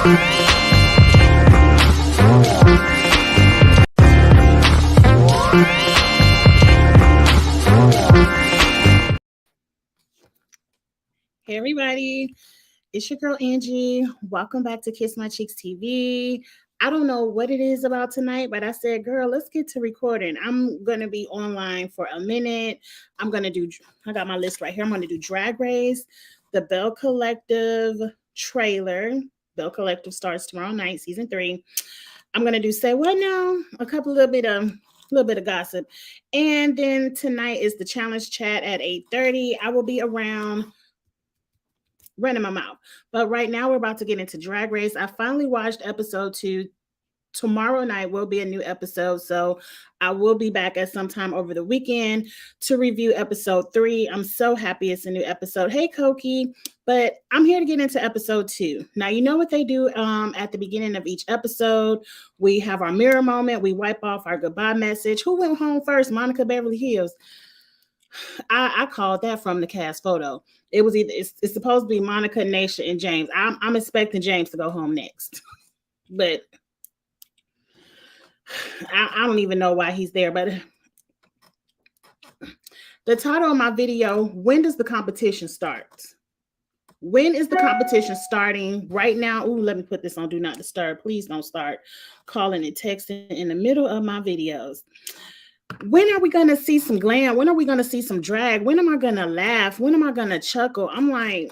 Hey everybody, it's your girl Angie. Welcome back to Kiss My Cheeks TV. I don't know what it is about tonight, but I said, girl, let's get to recording. I'm going to be online for a minute. I got my list right here. I'm going to do Drag Race, the Bell Collective trailer. Bell Collective starts tomorrow night, season 3. I'm going to do Say What Now, little bit of gossip. And then tonight is the challenge chat at 8:30. I will be around running my mouth. But right now we're about to get into Drag Race. I finally watched episode 2. Tomorrow night will be a new episode, so I will be back at some time over the weekend to review episode 3. I'm so happy it's a new episode. Hey, Koki. But I'm here to get into episode 2. Now, you know what they do at the beginning of each episode. We have our mirror moment. We wipe off our goodbye message. Who went home first? Monica Beverly Hills. I called that from the cast photo. It was it's supposed to be Monica, Naisha, and James. I'm expecting James to go home next, but I don't even know why he's there. But the title of my video: when does the competition start? When is the competition starting? Right now? Ooh, let me put this on Do Not Disturb. Please don't start calling and texting in the middle of my videos. When are we going to see some glam? When are we going to see some drag? When am I going to laugh? When am I going to chuckle? I'm like,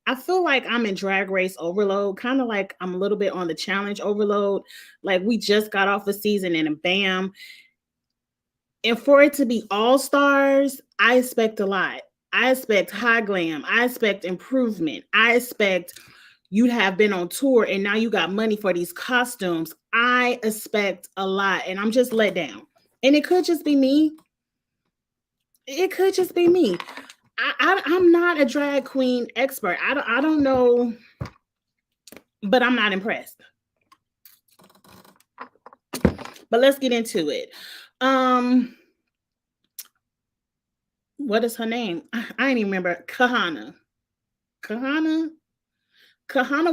I feel like I'm in Drag Race overload, kind of like I'm a little bit on the challenge overload. Like we just got off a season and bam. And for it to be all stars, I expect a lot. I expect high glam. I expect improvement. I expect you have been on tour and now you got money for these costumes. I expect a lot and I'm just let down. And it could just be me. It could just be me. I'm not a drag queen expert. I don't know, but I'm not impressed. But let's get into it. What is her name? I didn't even remember. Kahana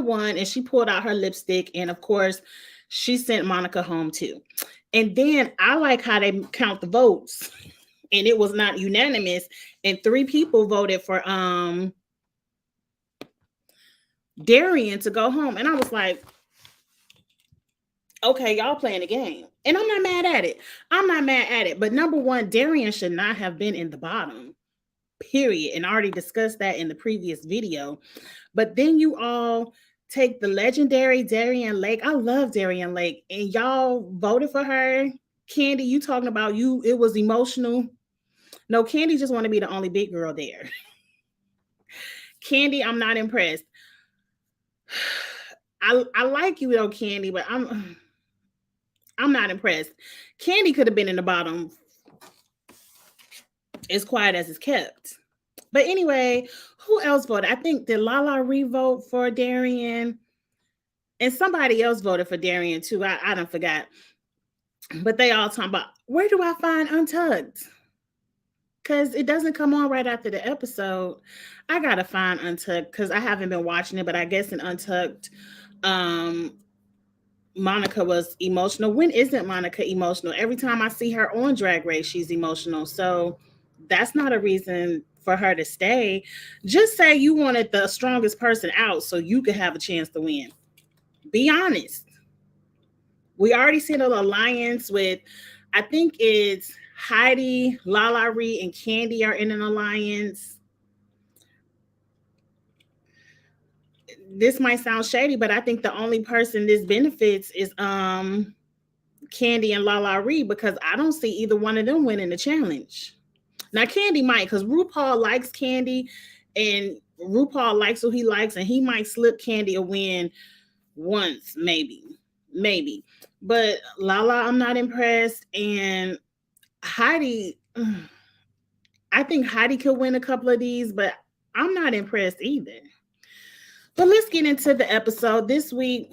won and she pulled out her lipstick. And of course, she sent Monica home too. And then I like how they count the votes. And it was not unanimous. And 3 people voted for Darian to go home. And I was like, okay, y'all playing the game. And I'm not mad at it. But number one, Darian should not have been in the bottom. Period. And I already discussed that in the previous video. But then you all take the legendary Darian Lake. I love Darian Lake. And y'all voted for her. Candy, you talking about it was emotional. No, Candy just want to be the only big girl there. Candy, I'm not impressed. I like you though, Candy, but I'm not impressed. Candy could have been in the bottom. As quiet as it's kept. But anyway, who else voted? I think did Lala re-vote for Darian? And somebody else voted for Darian too. I don't forgot. But they all talking about, where do I find Untucked? Because it doesn't come on right after the episode. I got to find Untucked because I haven't been watching it. But I guess in Untucked, Monica was emotional. When isn't Monica emotional? Every time I see her on Drag Race, she's emotional. So that's not a reason for her to stay. Just say you wanted the strongest person out so you could have a chance to win. Be honest. We already seen an alliance with, I think it's Heidi, Lala Ree, and Candy are in an alliance. This might sound shady, but I think the only person this benefits is Candy and Lala Ree because I don't see either one of them winning the challenge. Now, Candy might, because RuPaul likes Candy, and RuPaul likes who he likes, and he might slip Candy a win once, maybe. But Lala, I'm not impressed, and Heidi, I think Heidi could win a couple of these, but I'm not impressed either. But let's get into the episode. This week,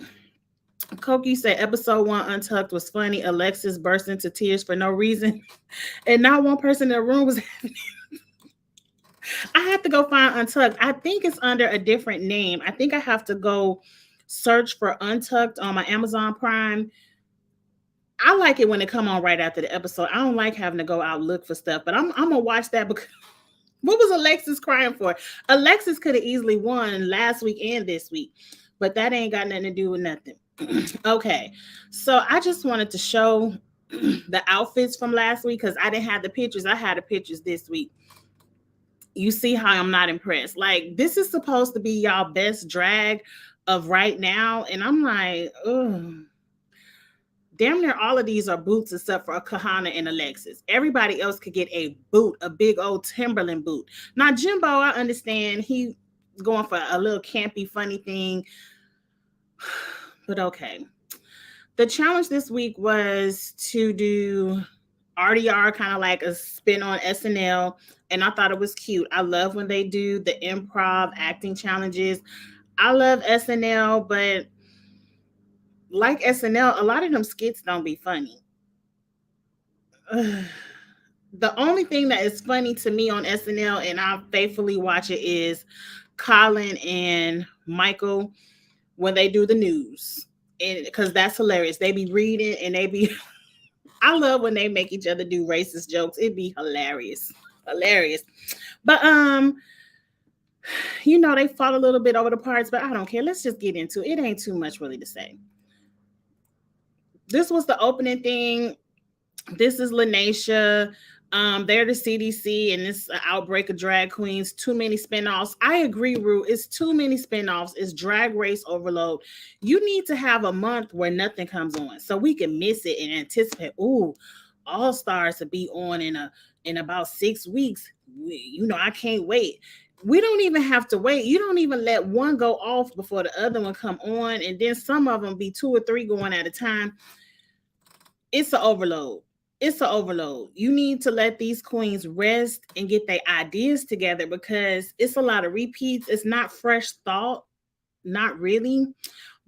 Koki said episode 1 Untucked was funny. Alexis burst into tears for no reason. And not one person in the room was having it. I have to go find Untucked. I think it's under a different name. I think I have to go search for Untucked on my Amazon Prime. I like it when it come on right after the episode. I don't like having to go out and look for stuff, but I'm gonna watch that because what was Alexis crying for? Alexis could have easily won last week and this week, but that ain't got nothing to do with nothing. Okay, so I just wanted to show the outfits from last week because I didn't have the pictures. I had the pictures this week. You see how I'm not impressed. Like, this is supposed to be y'all best drag of right now, and I'm like, ugh. Damn near all of these are boots except for a Kahana and Alexis. Everybody else could get a boot, a big old Timberland boot. Now, Jimbo, I understand he going for a little campy, funny thing, but okay. The challenge this week was to do RDR, kind of like a spin on SNL, and I thought it was cute. I love when they do the improv acting challenges. I love SNL, but like SNL, a lot of them skits don't be funny. The only thing that is funny to me on SNL, and I faithfully watch it, is Colin and Michael when they do the news, and because that's hilarious. They be reading and they be. I love when they make each other do racist jokes. It'd be hilarious, hilarious. But they fought a little bit over the parts, but I don't care. Let's just get into it. It ain't too much really to say. This was the opening thing. This is Lanisha. They're the CDC, and it's an outbreak of drag queens. Too many spinoffs. I agree, Rue. It's too many spinoffs. It's drag race overload. You need to have a month where nothing comes on, so we can miss it and anticipate. Ooh, All Stars to be on in about 6 weeks. I can't wait. We don't even have to wait. You don't even let one go off before the other one come on, and then some of them be 2 or 3 going at a time. It's an overload. It's an overload. You need to let these queens rest and get their ideas together because it's a lot of repeats. It's not fresh thought, not really.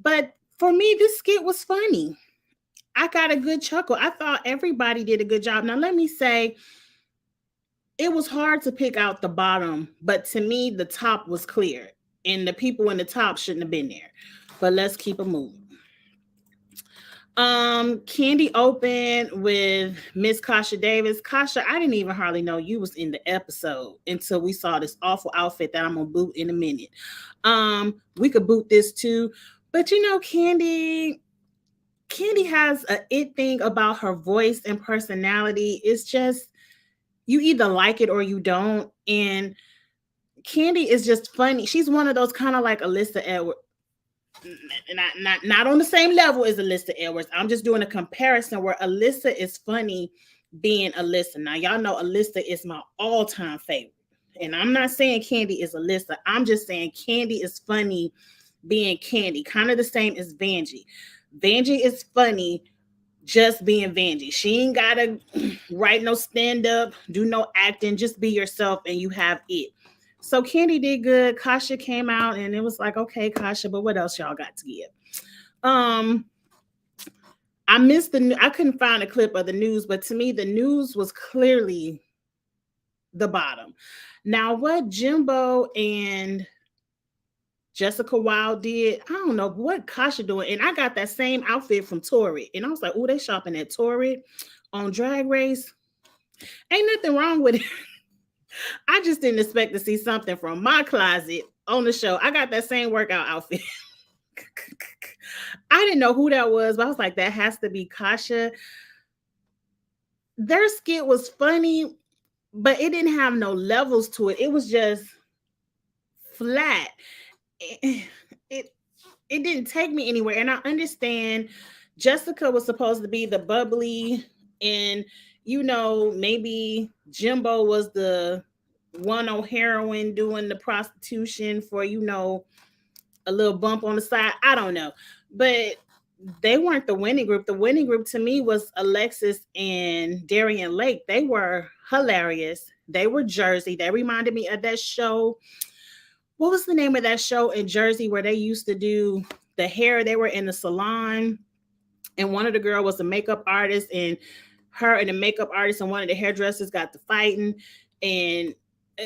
But for me, this skit was funny. I got a good chuckle. I thought everybody did a good job. Now, let me say, it was hard to pick out the bottom, but to me, the top was clear, and the people in the top shouldn't have been there. But let's keep it moving. Candy opened with Miss Kasha Davis. Kasha, I didn't even hardly know you was in the episode until we saw this awful outfit that I'm gonna boot in a minute. We could boot this too, but Candy has a it thing about her voice and personality. It's just you either like it or you don't, and Candy is just funny. She's one of those kind of like Alyssa Edwards. Not on the same level as Alyssa Edwards. I'm just doing a comparison where Alyssa is funny being Alyssa. Now, y'all know Alyssa is my all-time favorite. And I'm not saying Candy is Alyssa. I'm just saying Candy is funny being Candy. Kind of the same as Vanjie. Vanjie is funny just being Vanjie. She ain't got to write no stand-up, do no acting. Just be yourself and you have it. So Candy did good. Kasha came out and it was like, okay, Kasha, but what else y'all got to give? I missed I couldn't find a clip of the news, but to me, the news was clearly the bottom. Now, what Jimbo and Jessica Wilde did, I don't know what Kasha doing. And I got that same outfit from Torrid. And I was like, oh, they shopping at Torrid on Drag Race. Ain't nothing wrong with it. I just didn't expect to see something from my closet on the show. I got that same workout outfit. I didn't know who that was, but I was like, that has to be Kasha. Their skit was funny, but it didn't have no levels to it. It was just flat. It didn't take me anywhere. And I understand Jessica was supposed to be the bubbly, and maybe Jimbo was the one on heroin doing the prostitution for a little bump on the side. I don't know, but they weren't the winning group. The winning group to me was Alexis and Darian Lake. They were hilarious. They were Jersey. They reminded me of that show. What was the name of that show in Jersey where they used to do the hair? They were in the salon, and one of the girls was a makeup artist, and her and the makeup artist and one of the hairdressers got to fighting, and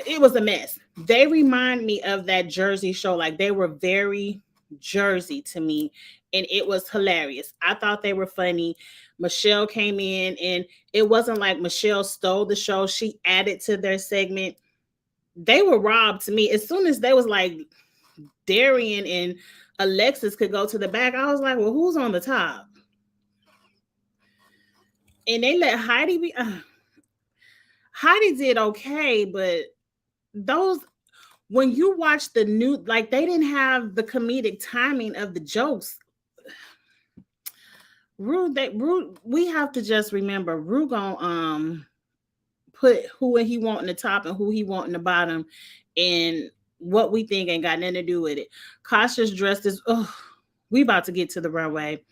it was a mess. They remind me of that Jersey show. Like they were very Jersey to me, and it was hilarious. I thought they were funny. Michelle came in, and it wasn't like Michelle stole the show. She added to their segment. They were robbed to me. As soon as they was like Darian and Alexis could go to the back, I was like, well, who's on the top? And they let Heidi be. Heidi did okay, but those when you watch the new, like they didn't have the comedic timing of the jokes. Rude, we have to just remember Rude gonna put who he want in the top and who he want in the bottom, and what we think ain't got nothing to do with it. Kasha's dressed as we about to get to the runway.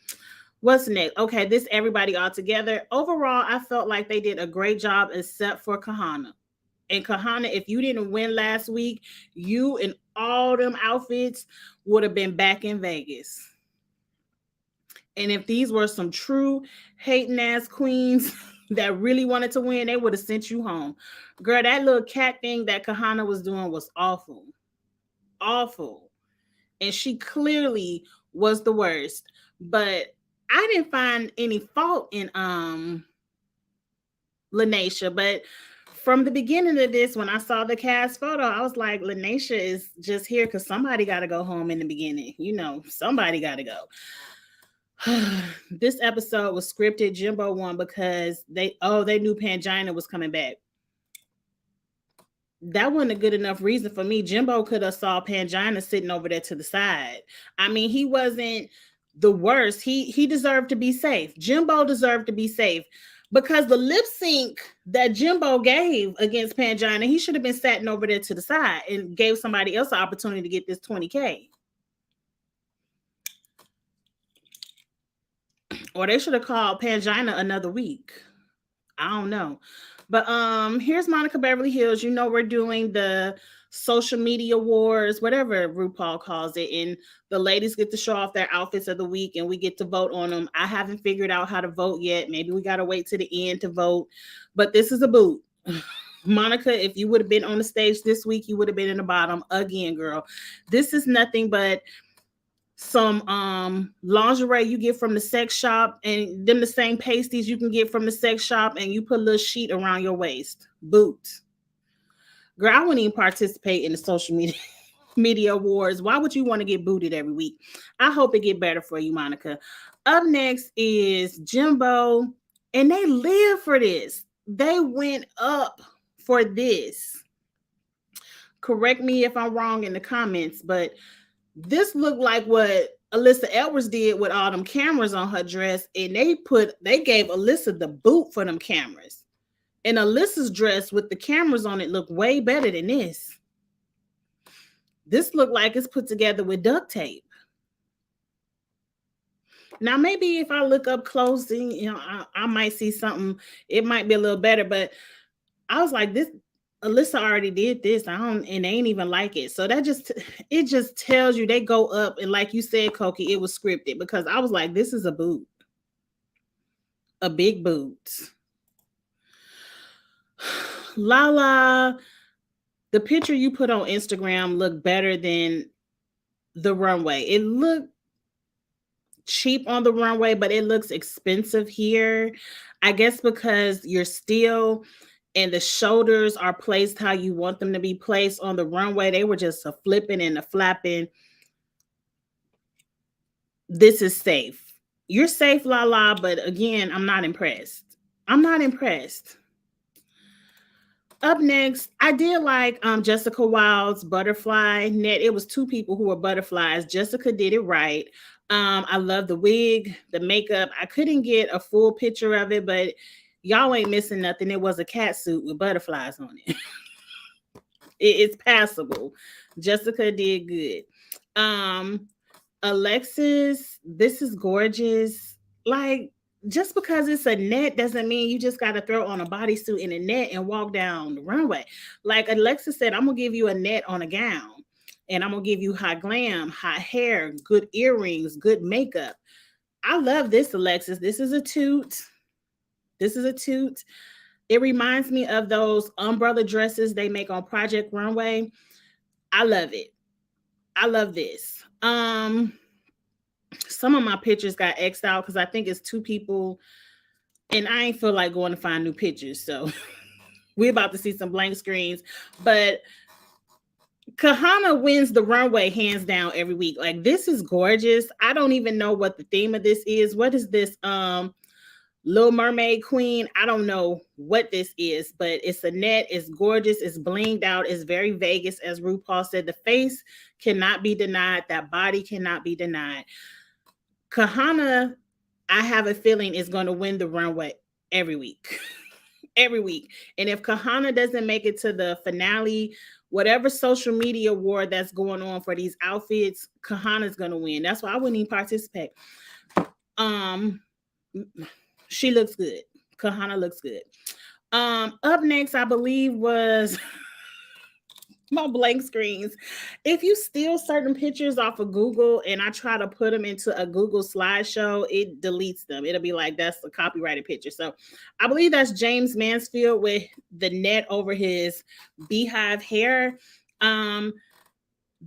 What's next? Okay, this everybody all together. Overall, I felt like they did a great job except for Kahana. And Kahana, if you didn't win last week, you and all them outfits would have been back in Vegas. And if these were some true hating ass queens that really wanted to win, they would have sent you home. Girl, that little cat thing that Kahana was doing was awful. Awful. And she clearly was the worst. But I didn't find any fault in Lanisha, but from the beginning of this, when I saw the cast photo, I was like, Lanisha is just here because somebody got to go home in the beginning. You know, somebody got to go. This episode was scripted. Jimbo won because they knew Pangina was coming back. That wasn't a good enough reason for me. Jimbo could have saw Pangina sitting over there to the side. I mean, he wasn't the worst. He deserved to be safe. Jimbo deserved to be safe. Because the lip sync that Jimbo gave against Pangina, he should have been sitting over there to the side and gave somebody else an opportunity to get this $20K. Or they should have called Pangina another week. I don't know. But here's Monica Beverly Hills. You know we're doing the social media wars, whatever RuPaul calls it, and the ladies get to show off their outfits of the week and we get to vote on them. I haven't figured out how to vote yet. Maybe we got to wait to the end to vote, but this is a boot. Monica, if you would have been on the stage this week, you would have been in the bottom again, girl. This is nothing but some lingerie you get from the sex shop, and them the same pasties you can get from the sex shop, and you put a little sheet around your waist. Boot. Girl, I wouldn't even participate in the social media wars. Why would you want to get booted every week? I hope it get better for you, Monica. Up next is Jimbo, and they live for this. They went up for this. Correct me if I'm wrong in the comments, but this looked like what Alyssa Edwards did with all them cameras on her dress, and they gave Alyssa the boot for them cameras. And Alyssa's dress with the cameras on it looked way better than this. This looked like it's put together with duct tape. Now, maybe if I look up close, I might see something. It might be a little better, but I was like, this Alyssa already did this. And they ain't even like it. So it just tells you they go up. And like you said, Koki, it was scripted, because I was like, this is a boot. A big boot. Lala, the picture you put on Instagram looked better than the runway. It looked cheap on the runway, but it looks expensive here. I guess because you're still, and the shoulders are placed how you want them to be placed on the runway. They were just a flipping and a flapping. This is safe. You're safe, Lala, but again, I'm not impressed. Up next, I did like Jessica Wilde's butterfly net. It was two people who were butterflies. Jessica did it right. I love the wig, the makeup. I couldn't get a full picture of it, but y'all ain't missing nothing. It was a cat suit with butterflies on it. It's passable. Jessica did good. Alexis, this is gorgeous. Like, just because it's a net doesn't mean you just got to throw on a bodysuit and a net and walk down the runway. Like Alexis said, I'm going to give you a net on a gown, and I'm going to give you hot glam, hot hair, good earrings, good makeup. I love this, Alexis. This is a toot. It's It reminds me of those umbrella dresses they make on Project Runway. I love it. I love this. Some of my pictures got X'd out because I think it's two people, and I ain't feel like going to find new pictures. So we're about to see some blank screens. But Kahana wins the runway hands down every week. Like, this is gorgeous. I don't even know what the theme of this is. What is this? Little Mermaid Queen. I don't know what this is, but it's a net. It's gorgeous. It's blinged out. It's very Vegas, as RuPaul said. The face cannot be denied. That body cannot be denied. Kahana, I have a feeling, is going to win the runway every week. Every week. And if Kahana doesn't make it to the finale, whatever social media war that's going on for these outfits, Kahana's going to win. That's why I wouldn't even participate. She looks good. Kahana looks good. Up next, I believe, was my blank screens. If you steal certain pictures off of Google and I try to put them into a Google slideshow, it deletes them. It'll be like, that's a copyrighted picture. So I believe that's James Mansfield with the net over his beehive hair. The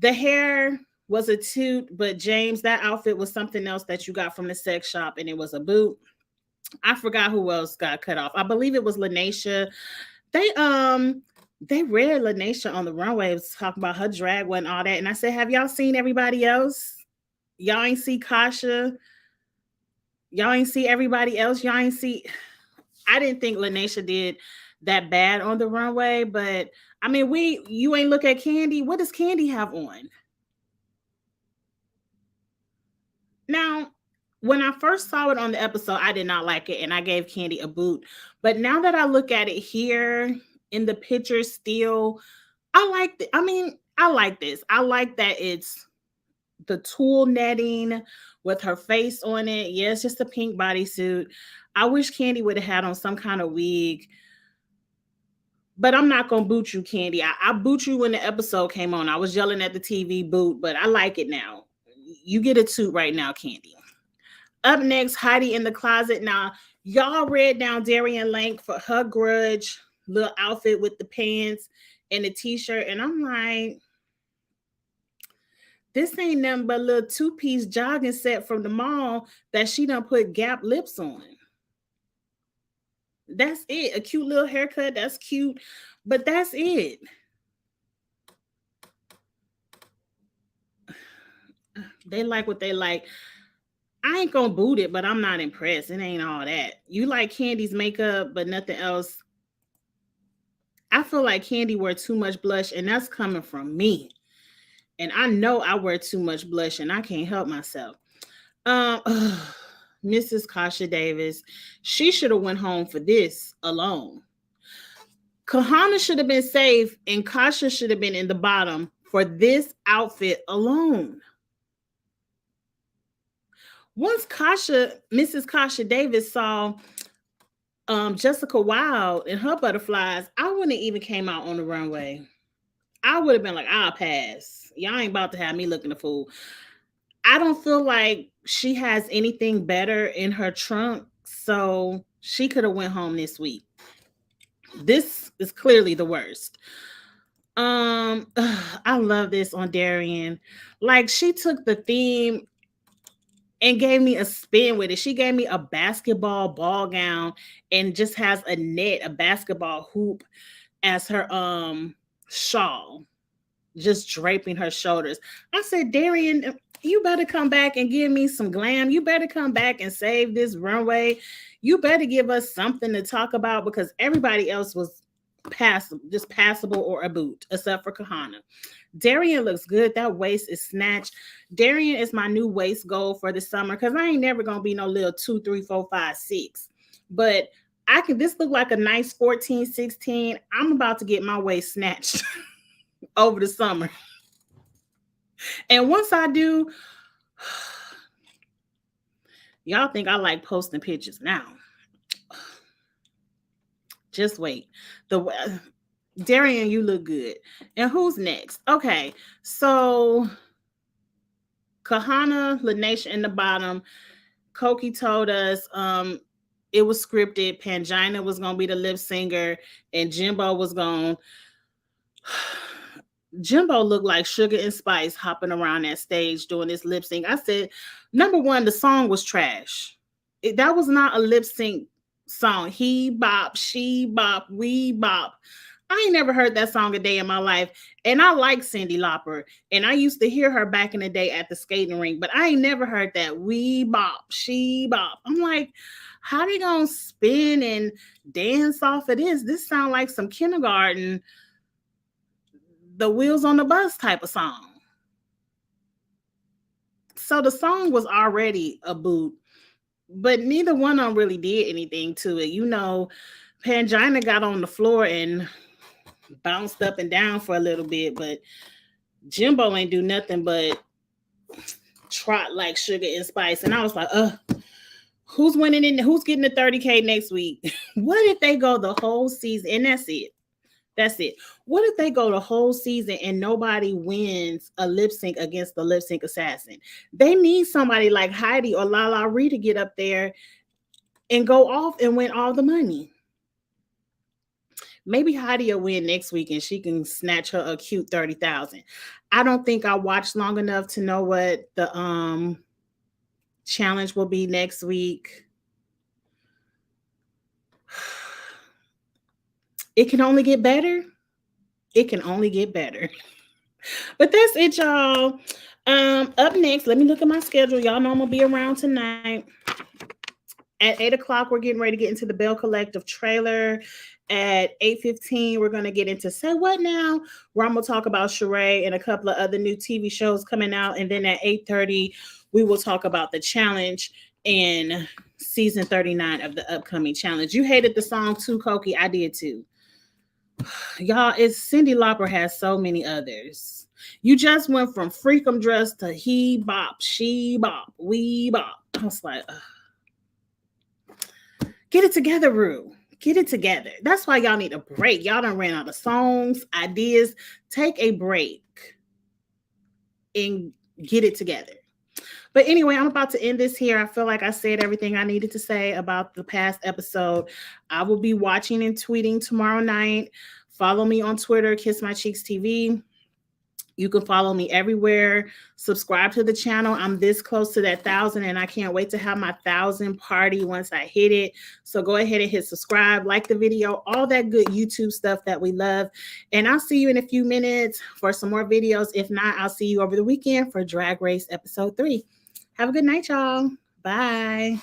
hair was a toot, but James, that outfit was something else that you got from the sex shop, and it was a boot. I forgot who else got cut off. I believe it was Lanesha. They read Lanesha on the runway, was talking about her drag and all that. And I said, have y'all seen everybody else? Y'all ain't see Kasha. Y'all ain't see everybody else. Y'all ain't see. I didn't think Lanesha did that bad on the runway, but I mean, you ain't look at Candy. What does Candy have on? Now, when I first saw it on the episode, I did not like it, and I gave Candy a boot. But now that I look at it here in the picture still, I like it. I mean, I like this. I like that it's the tulle netting with her face on it. Yeah, it's just a pink bodysuit. I wish Candy would have had on some kind of wig. But I'm not going to boot you, Candy. I boot you when the episode came on. I was yelling at the TV, boot, but I like it now. You get a toot right now, Candy. Up next, Heidi in the closet. Now, y'all read down Darian Lank for her grudge little outfit with the pants and the t-shirt. And I'm like, this ain't nothing but a little two-piece jogging set from the mall that she done put Gap lips on. That's it. A cute little haircut. That's cute. But that's it. They like what they like. I ain't gonna boot it, but I'm not impressed. It ain't all that. You like Candy's makeup, but nothing else. I feel like Candy wear too much blush, and that's coming from me. And I know I wear too much blush, and I can't help myself. Mrs. Kasha Davis, she should have went home for this alone. Kahana should have been safe, and Kasha should have been in the bottom for this outfit alone. Once Mrs. Kasha Davis saw Jessica Wilde and her butterflies, I wouldn't have even came out on the runway. I would have been like, I'll pass. Y'all ain't about to have me looking a fool. I don't feel like she has anything better in her trunk, so she could have went home this week. This is clearly the worst. I love this on Darian. Like, she took the theme and gave me a spin with it. She gave me a basketball ball gown and just has a net, a basketball hoop as her shawl, just draping her shoulders. I said, Darian, you better come back and give me some glam. You better come back and save this runway. You better give us something to talk about, because everybody else was passable or a boot, except for Kahana. Darian looks good. That waist is snatched. Darian is my new waist goal for the summer, because I ain't never gonna be no little 2, 3, 4, 5, 6. But this look like a nice 14, 16. I'm about to get my waist snatched over the summer. And once I do, y'all think I like posting pictures now. Just wait. Darian, you look good. And who's next? Okay, so Kahana, Lanesha in the bottom. Koki told us it was scripted. Pangina was gonna be the lip singer, and Jimbo was gonna. Jimbo looked like Sugar and Spice hopping around that stage doing this lip sync. I said, number one, the song was trash. That was not a lip sync song. He bop, she bop, we bop. I ain't never heard that song a day in my life. And I like Cyndi Lauper. And I used to hear her back in the day at the skating rink, but I ain't never heard that we bop, she bop. I'm like, how they gonna spin and dance off of this? This sound like some kindergarten, the wheels on the bus type of song. So the song was already a boot, but neither one of them really did anything to it. Pangina got on the floor and bounced up and down for a little bit, but Jimbo ain't do nothing but trot like Sugar and Spice. And I was like, who's winning and who's getting the 30K next week? What if they go the whole season and that's it? That's it. What if they go the whole season and nobody wins a lip sync against the lip sync assassin? They need somebody like Heidi or Lala Ree to get up there and go off and win all the money. Maybe Heidi will win next week and she can snatch her a cute 30,000. I don't think I watched long enough to know what the challenge will be next week. It can only get better. It can only get better. But that's it, y'all. Up next, let me look at my schedule. Y'all know I'm gonna be around tonight. At 8 o'clock, we're getting ready to get into the Bell Collective trailer. At 8:15, we're gonna get into Say What Now, where I'm gonna talk about Sheree and a couple of other new TV shows coming out. And then at 8:30, we will talk about the challenge in season 39 of the upcoming challenge. You hated the song too, Koki. I did too. Y'all, it's Cyndi Lauper has so many others. You just went from Freakum Dress to he bop, she bop, we bop. I was like, get it together, Rue. Get it together. That's why y'all need a break. Y'all done ran out of songs, ideas. Take a break and get it together. But anyway, I'm about to end this here. I feel like I said everything I needed to say about the past episode. I will be watching and tweeting tomorrow night. Follow me on Twitter, Kiss My Cheeks TV. You can follow me everywhere. Subscribe to the channel. I'm this close to that 1,000, and I can't wait to have my 1,000 party once I hit it. So go ahead and hit subscribe, like the video, all that good YouTube stuff that we love. And I'll see you in a few minutes for some more videos. If not, I'll see you over the weekend for Drag Race Episode 3. Have a good night, y'all. Bye.